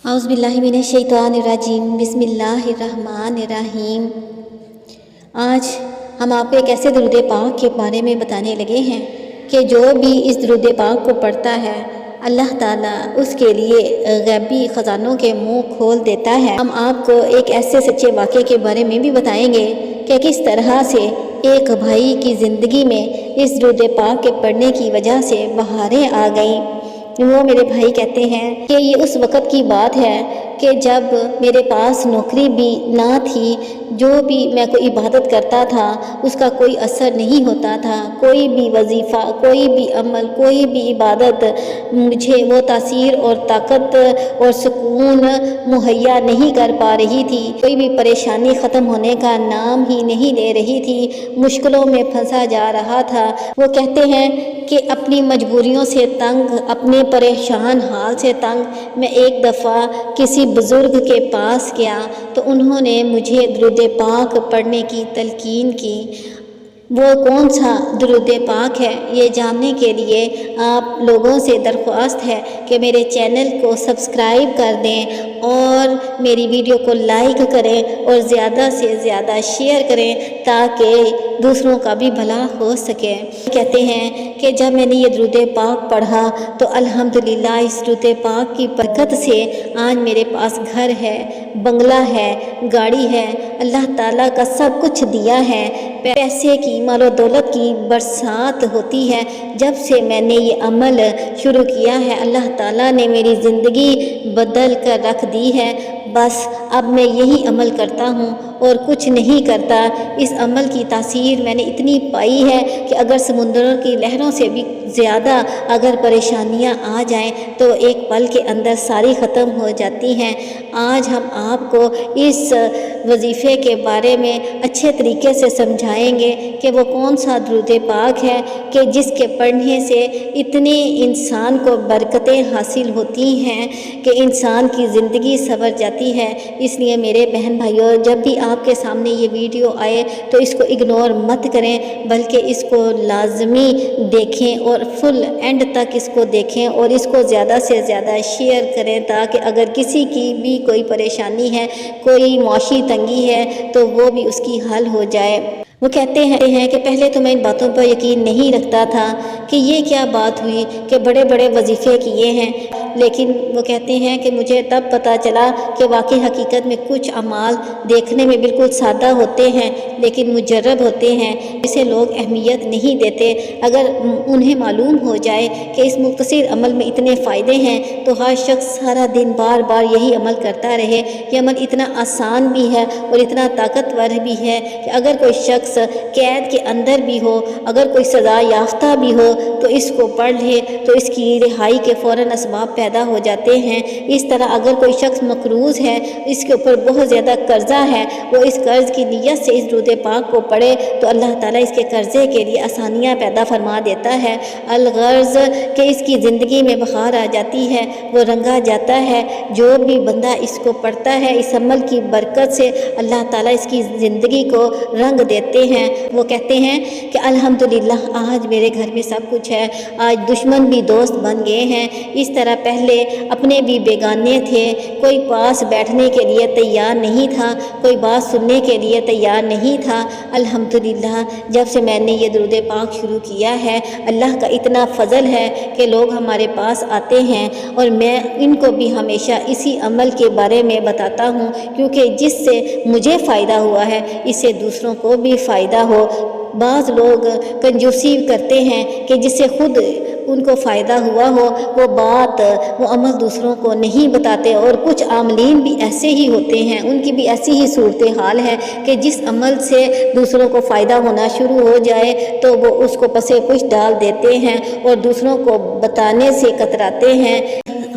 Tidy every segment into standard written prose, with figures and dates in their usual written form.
اعوذ باللہ من الشیطان الرجیم بسم اللہ الرحمن الرحیم۔ آج ہم آپ کو ایک ایسے درود پاک کے بارے میں بتانے لگے ہیں کہ جو بھی اس درود پاک کو پڑھتا ہے اللہ تعالیٰ اس کے لیے غیبی خزانوں کے منہ کھول دیتا ہے۔ ہم آپ کو ایک ایسے سچے واقعے کے بارے میں بھی بتائیں گے کہ کس طرح سے ایک بھائی کی زندگی میں اس درود پاک کے پڑھنے کی وجہ سے بہاریں آ گئیں۔ وہ میرے بھائی کہتے ہیں کہ یہ اس وقت کی بات ہے کہ جب میرے پاس نوکری بھی نہ تھی، جو بھی میں کوئی عبادت کرتا تھا اس کا کوئی اثر نہیں ہوتا تھا، کوئی بھی وظیفہ، کوئی بھی عمل، کوئی بھی عبادت مجھے وہ تاثیر اور طاقت اور سکون مہیا نہیں کر پا رہی تھی، کوئی بھی پریشانی ختم ہونے کا نام ہی نہیں لے رہی تھی، مشکلوں میں پھنسا جا رہا تھا۔ وہ کہتے ہیں کہ اپنی مجبوریوں سے تنگ، اپنے پریشان حال سے تنگ میں ایک دفعہ کسی بزرگ کے پاس گیا تو انہوں نے مجھے درود پاک پڑھنے کی تلقین کی۔ وہ کون سا درود پاک ہے یہ جاننے کے لیے آپ لوگوں سے درخواست ہے کہ میرے چینل کو سبسکرائب کر دیں اور میری ویڈیو کو لائک کریں اور زیادہ سے زیادہ شیئر کریں تاکہ دوسروں کا بھی بھلا ہو سکے۔ کہتے ہیں کہ جب میں نے یہ درود پاک پڑھا تو الحمدللہ اس درود پاک کی برکت سے آج میرے پاس گھر ہے، بنگلہ ہے، گاڑی ہے، اللہ تعالیٰ کا سب کچھ دیا ہے، پیسے کی، مال و دولت کی برسات ہوتی ہے۔ جب سے میں نے یہ عمل شروع کیا ہے اللہ تعالیٰ نے میری زندگی بدل کر رکھ دی ہے۔ بس اب میں یہی عمل کرتا ہوں اور کچھ نہیں کرتا۔ اس عمل کی تاثیر میں نے اتنی پائی ہے کہ اگر سمندروں کی لہروں سے بھی زیادہ اگر پریشانیاں آ جائیں تو ایک پل کے اندر ساری ختم ہو جاتی ہیں۔ آج ہم آپ کو اس وظیفے کے بارے میں اچھے طریقے سے سمجھائیں گے کہ وہ کون سا درود پاک ہے کہ جس کے پڑھنے سے اتنی انسان کو برکتیں حاصل ہوتی ہیں کہ انسان کی زندگی سنور جاتی ہے۔ اس لیے میرے بہن بھائیوں، جب بھی آپ کے سامنے یہ ویڈیو آئے تو اس کو اگنور مت کریں بلکہ اس کو لازمی دیکھیں اور فل اینڈ تک اس کو دیکھیں اور اس کو زیادہ سے زیادہ شیئر کریں تاکہ اگر کسی کی بھی کوئی پریشانی ہے، کوئی معاشی تنگی ہے تو وہ بھی اس کی حل ہو جائے۔ وہ کہتے ہیں کہ پہلے تو میں ان باتوں پر یقین نہیں رکھتا تھا کہ یہ کیا بات ہوئی کہ بڑے بڑے وظیفے کیے ہیں، لیکن وہ کہتے ہیں کہ مجھے تب پتہ چلا کہ واقعی حقیقت میں کچھ اعمال دیکھنے میں بالکل سادہ ہوتے ہیں لیکن مجرب ہوتے ہیں، اسے لوگ اہمیت نہیں دیتے۔ اگر انہیں معلوم ہو جائے کہ اس مختصر عمل میں اتنے فائدے ہیں تو ہر شخص سارا دن بار بار یہی عمل کرتا رہے۔ یہ عمل اتنا آسان بھی ہے اور اتنا طاقتور بھی ہے کہ اگر کوئی شخص قید کے اندر بھی ہو، اگر کوئی سزا یافتہ بھی ہو تو اس کو پڑھ لے تو اس کی رہائی کے فوراً اسباب پیدا ہو جاتے ہیں۔ اس طرح اگر کوئی شخص مقروض ہے، اس کے اوپر بہت زیادہ قرضہ ہے، وہ اس قرض کی نیت سے اس درود پاک کو پڑھے تو اللہ تعالیٰ اس کے قرضے کے لیے آسانیاں پیدا فرما دیتا ہے۔ الغرض کہ اس کی زندگی میں بہار آ جاتی ہے، وہ رنگا جاتا ہے۔ جو بھی بندہ اس کو پڑھتا ہے اس عمل کی برکت سے اللہ تعالیٰ اس کی زندگی کو رنگ دیتے ہیں۔ وہ کہتے ہیں کہ الحمدللہ آج میرے گھر میں سب کچھ ہے، آج دشمن بھی دوست بن گئے ہیں۔ اس طرح پہلے اپنے بھی بیگانے تھے، کوئی پاس بیٹھنے کے لیے تیار نہیں تھا، کوئی بات سننے کے لیے تیار نہیں تھا۔ الحمدللہ جب سے میں نے یہ درود پاک شروع کیا ہے اللہ کا اتنا فضل ہے کہ لوگ ہمارے پاس آتے ہیں اور میں ان کو بھی ہمیشہ اسی عمل کے بارے میں بتاتا ہوں کیونکہ جس سے مجھے فائدہ ہوا ہے اس سے دوسروں کو بھی فائدہ ہو۔ بعض لوگ کنجوسی کرتے ہیں کہ جس سے خود ان کو فائدہ ہوا ہو وہ عمل دوسروں کو نہیں بتاتے، اور کچھ عاملین بھی ایسے ہی ہوتے ہیں، ان کی بھی ایسی ہی صورتحال ہے کہ جس عمل سے دوسروں کو فائدہ ہونا شروع ہو جائے تو وہ اس کو پسے پش ڈال دیتے ہیں اور دوسروں کو بتانے سے کتراتے ہیں۔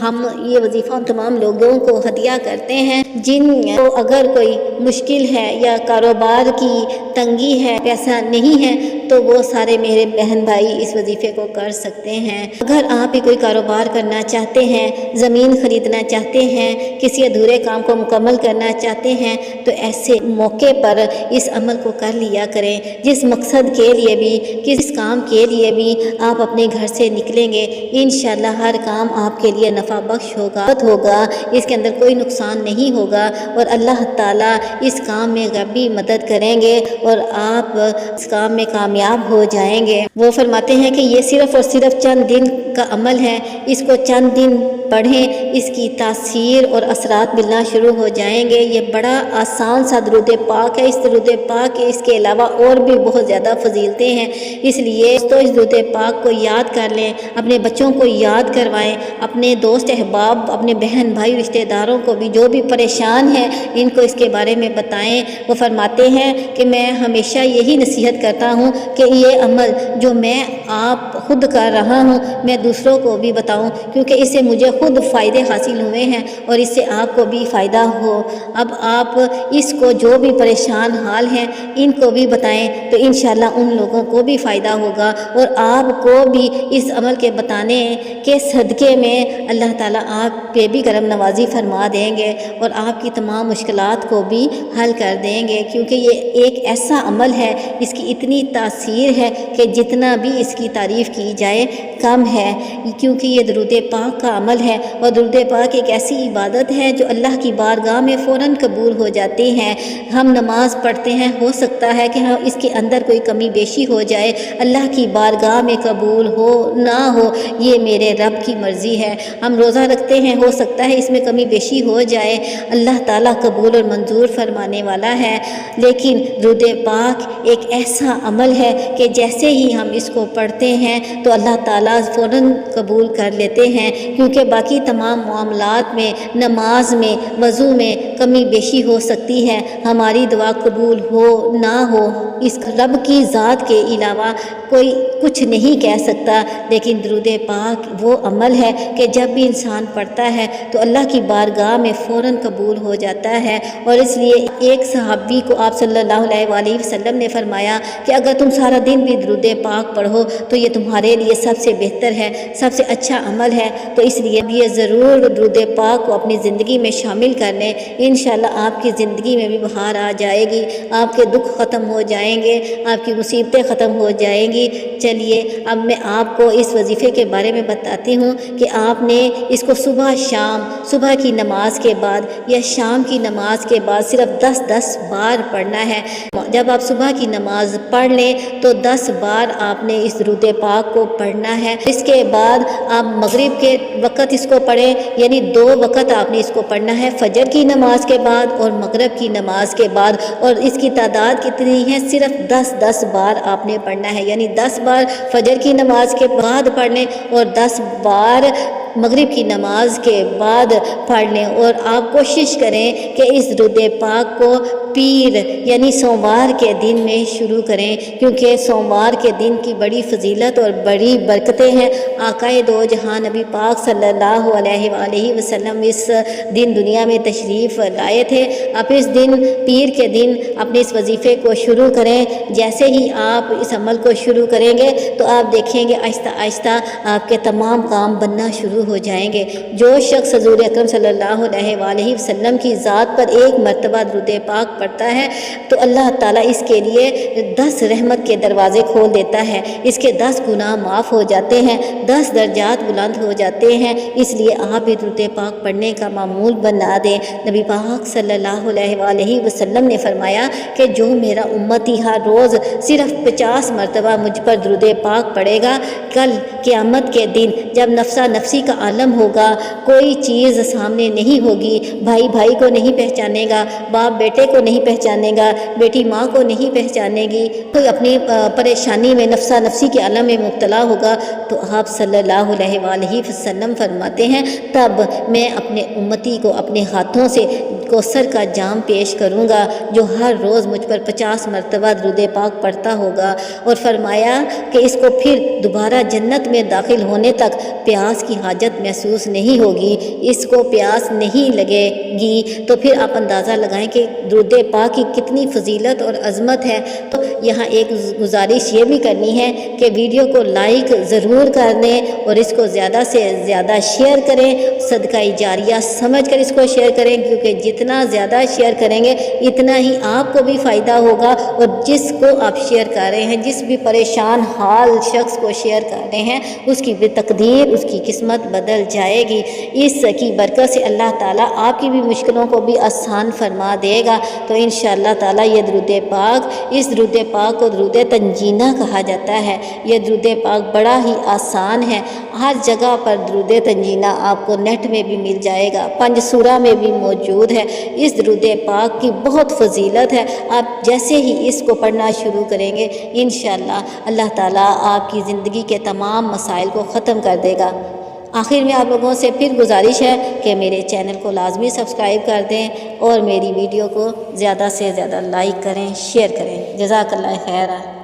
ہم یہ وظیفہ ان تمام لوگوں کو ہدیہ کرتے ہیں جن کو اگر کوئی مشکل ہے یا کاروبار کی تنگی ہے، پیسہ نہیں ہے تو وہ سارے میرے بہن بھائی اس وظیفے کو کر سکتے ہیں۔ اگر آپ بھی کوئی کاروبار کرنا چاہتے ہیں، زمین خریدنا چاہتے ہیں، کسی ادھورے کام کو مکمل کرنا چاہتے ہیں، تو ایسے موقع پر اس عمل کو کر لیا کریں۔ جس مقصد کے لیے بھی، کس کام کے لیے بھی آپ اپنے گھر سے نکلیں گے، انشاءاللہ ہر کام آپ کے لیے نفع بخش ہوگا، اس کے اندر کوئی نقصان نہیں ہوگا، اور اللہ تعالیٰ اس کام میں غیبی مدد کریں گے اور آپ اس کام میں کامیاب ہو جائیں گے۔ وہ فرماتے ہیں کہ یہ صرف اور صرف چند دن کا عمل ہے، اس کو چند دن پڑھیں، اس کی تاثیر اور اثرات ملنا شروع ہو جائیں گے۔ یہ بڑا آسان سا درود پاک ہے۔ اس درود پاک کے اس کے علاوہ اور بھی بہت زیادہ فضیلتیں ہیں، اس لیے تو اس درود پاک کو یاد کر لیں، اپنے بچوں کو یاد کروائیں، اپنے دوست احباب، اپنے بہن بھائی رشتہ داروں کو بھی جو بھی پریشان ہیں ان کو اس کے بارے میں بتائیں۔ وہ فرماتے ہیں کہ میں ہمیشہ یہی نصیحت کرتا ہوں کہ یہ عمل جو میں آپ خود کر رہا ہوں میں دوسروں کو بھی بتاؤں، کیونکہ اس سے مجھے خود فائدے حاصل ہوئے ہیں اور اس سے آپ کو بھی فائدہ ہو۔ اب آپ اس کو جو بھی پریشان حال ہیں ان کو بھی بتائیں تو انشاءاللہ ان لوگوں کو بھی فائدہ ہوگا، اور آپ کو بھی اس عمل کے بتانے کے صدقے میں اللہ تعالیٰ آپ پہ بھی کرم نوازی فرما دیں گے اور آپ کی تمام مشکلات کو بھی حل کر دیں گے، کیونکہ یہ ایک ایسا عمل ہے، اس کی اتنی تاثیر ہے کہ جتنا بھی اس کی تعریف کی جائے کم ہے، کیونکہ یہ درود پاک کا عمل ہے، اور درود پاک ایک ایسی عبادت ہے جو اللہ کی بارگاہ میں فوراً قبول ہو جاتی ہے۔ ہم نماز پڑھتے ہیں، ہو سکتا ہے کہ اس کے اندر کوئی کمی بیشی ہو جائے، اللہ کی بارگاہ میں قبول ہو نہ ہو یہ میرے رب کی مرضی ہے۔ ہم روزہ رکھتے ہیں، ہو سکتا ہے اس میں کمی بیشی ہو جائے، اللہ تعالیٰ قبول اور منظور فرمانے والا ہے۔ لیکن درود پاک ایک ایسا عمل ہے کہ جیسے ہی ہم اس کو پڑھتے ہیں تو اللہ تعالیٰ فوراً قبول کر لیتے ہیں، کیونکہ باقی تمام معاملات میں، نماز میں، وضو میں کمی بیشی ہو سکتی ہے، ہماری دعا قبول ہو نہ ہو، اس رب کی ذات کے علاوہ کوئی کچھ نہیں کہہ سکتا۔ لیکن درود پاک وہ عمل ہے کہ جب بھی انسان پڑھتا ہے تو اللہ کی بارگاہ میں فوراً قبول ہو جاتا ہے، اور اس لیے ایک صحابی کو آپ صلی اللہ علیہ وآلہ وسلم نے فرمایا کہ اگر تم سارا دن بھی درود پاک پڑھو تو یہ تمہارے لیے سب سے بہتر ہے، سب سے اچھا عمل ہے، تو اس لیے یہ ضرور درود پاک کو اپنی زندگی میں شامل کر لیں۔ انشاءاللہ آپ کی زندگی میں بھی بہار آ جائے گی، آپ کے دکھ ختم ہو جائیں گے، آپ کی مصیبتیں ختم ہو جائیں گی۔ چلیے اب میں آپ کو اس وظیفے کے بارے میں بتاتی ہوں کہ آپ نے اس کو صبح شام، صبح کی نماز کے بعد یا شام کی نماز کے بعد صرف 10 بار پڑھنا ہے۔ جب آپ صبح کی نماز پڑھ لیں تو 10 بار آپ نے اس درود پاک کو پڑھنا ہے۔ اس کے بعد آپ مغرب کے وقت اس کو پڑھیں، یعنی 2 وقت آپ نے اس کو پڑھنا ہے، فجر کی نماز کے بعد اور مغرب کی نماز کے بعد، اور اس کی تعداد کتنی ہے؟ صرف 10 بار آپ نے پڑھنا ہے، یعنی 10 بار فجر کی نماز کے بعد پڑھ لیں اور 10 بار مغرب کی نماز کے بعد پڑھ لیں۔ اور آپ کوشش کریں کہ اس درود پاک کو پیر یعنی سوموار کے دن میں شروع کریں، کیونکہ سوموار کے دن کی بڑی فضیلت اور بڑی برکتیں ہیں۔ آقا دو جہاں نبی پاک صلی اللہ علیہ وآلہ وسلم اس دن دنیا میں تشریف لائے تھے۔ آپ اس دن پیر کے دن اپنے اس وظیفے کو شروع کریں۔ جیسے ہی آپ اس عمل کو شروع کریں گے تو آپ دیکھیں گے آہستہ آہستہ آپ کے تمام کام بننا شروع ہو جائیں گے۔ جو شخص حضور اکرم صلی اللہ علیہ وآلہ وسلم کی ذات پر ایک مرتبہ درود پاک پڑھتا ہے تو اللہ تعالیٰ اس کے لیے 10 رحمت کے دروازے کھول دیتا ہے، اس کے 10 گناہ معاف ہو جاتے ہیں، 10 درجات بلند ہو جاتے ہیں۔ اس لیے آپ بھی درود پاک پڑھنے کا معمول بنا دیں۔ نبی پاک صلی اللہ علیہ وآلہ وسلم نے فرمایا کہ جو میرا امتی ہر روز صرف 50 مرتبہ مجھ پر درود پاک پڑھے گا، کل قیامت کے دن جب نفسا نفسی کا عالم ہوگا، کوئی چیز سامنے نہیں ہوگی، بھائی بھائی کو نہیں پہچانے گا، باپ بیٹے کو نہیں پہچانے گا، بیٹی ماں کو نہیں پہچانے گی، کوئی اپنی پریشانی میں نفسا نفسی کے عالم میں مبتلا ہوگا، تو آپ صلی اللہ علیہ وآلہ وسلم فرماتے ہیں تب میں اپنے امتی کو اپنے ہاتھوں سے کوثر کا جام پیش کروں گا جو ہر روز مجھ پر 50 مرتبہ درود پاک پڑھتا ہوگا، اور فرمایا کہ اس کو پھر دوبارہ جنت میں داخل ہونے تک پیاس کی حاجت محسوس نہیں ہوگی، اس کو پیاس نہیں لگے گی۔ تو پھر آپ اندازہ لگائیں کہ درود پاک کی کتنی فضیلت اور عظمت ہے۔ تو یہاں ایک گزارش یہ بھی کرنی ہے کہ ویڈیو کو لائک ضرور کر دیں اور اس کو زیادہ سے زیادہ شیئر کریں، صدقہ جاریہ سمجھ کر اس کو شیئر کریں، کیونکہ جتنا زیادہ شیئر کریں گے اتنا ہی آپ کو بھی فائدہ ہوگا، اور جس کو آپ شیئر کر رہے ہیں، جس بھی پریشان حال شخص کو شیئر کر رہے ہیں، اس کی بھی تقدیر، اس کی قسمت بدل جائے گی۔ اس کی برکت سے اللہ تعالیٰ آپ کی بھی مشکلوں کو بھی آسان فرما دے گا۔ تو انشاءاللہ تعالیٰ یہ درود پاک، اس درود پاک کو درود تنجینہ کہا جاتا ہے۔ یہ درود پاک بڑا ہی آسان ہے، ہر جگہ پر درود تنجینہ آپ کو نیٹ میں بھی مل جائے گا، پنج سورہ میں بھی موجود ہے۔ اس درود پاک کی بہت فضیلت ہے، آپ جیسے ہی اس کو پڑھنا شروع کریں گے انشاءاللہ اللہ تعالیٰ آپ کی زندگی کے تمام مسائل کو ختم کر دے گا۔ آخر میں آپ لوگوں سے پھر گزارش ہے کہ میرے چینل کو لازمی سبسکرائب کر دیں اور میری ویڈیو کو زیادہ سے زیادہ لائک کریں، شیئر کریں۔ جزاک اللہ خیر۔